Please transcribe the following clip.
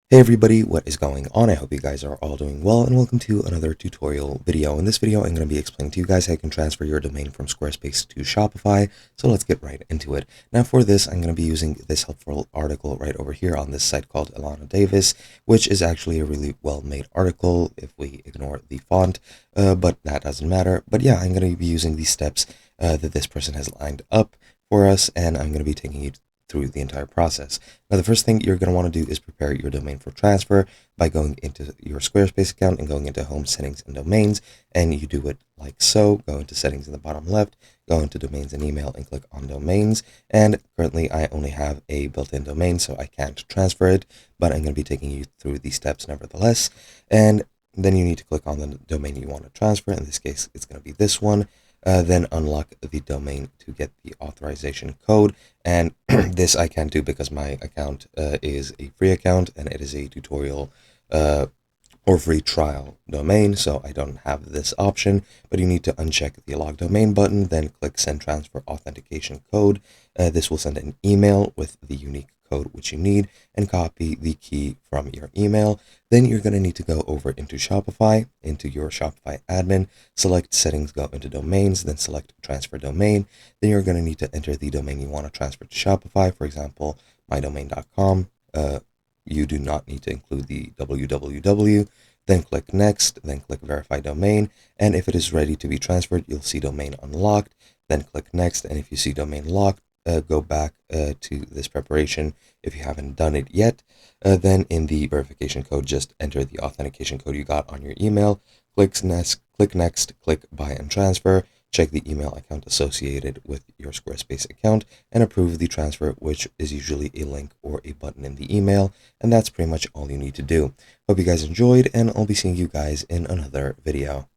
Hey everybody, what is going on? I hope you guys are all doing well and welcome to another tutorial video. In this video, I'm going to be explaining to you guys how you can transfer your domain from Squarespace to Shopify. So let's get right into it. Now for this, I'm going to be using this helpful article right over here on this site called Alana Davis, which is actually a really well-made article if we ignore the font, but that doesn't matter. But yeah, I'm going to be using these steps that this person has lined up for us, and I'm going to be taking you through the entire process. Now, the first thing you're going to want to do is prepare your domain for transfer by going into your Squarespace account and going into Home Settings and Domains, and you do it like so. Go into Settings in the bottom left, go into Domains and Email, and click on Domains. And currently, I only have a built-in domain, so I can't transfer it, but I'm going to be taking you through these steps nevertheless. And then you need to click on the domain you want to transfer. In this case, it's going to be this one. Then unlock the domain to get the authorization code. And this I can't do because my account is a free account and it is a tutorial or free trial domain, so I don't have this option, but you need to uncheck the log domain button, then click send transfer authentication code. This will send an email with the unique code which you need and copy the key from your email. Then you're going to need to go over into Shopify, into your Shopify admin, select settings, go into domains, then select transfer domain. Then you're going to need to enter the domain you want to transfer to Shopify, for example, mydomain.com. You do not need to include the www. Then click next, then click verify domain. And if it is ready to be transferred, you'll see domain unlocked. Then click next. And if you see domain locked, go back to this preparation if you haven't done it yet. Then in the verification code, just enter the authentication code you got on your email. Click next, click buy and transfer. Check the email account associated with your Squarespace account and approve the transfer, which is usually a link or a button in the email. And that's pretty much all you need to do. Hope you guys enjoyed, and I'll be seeing you guys in another video.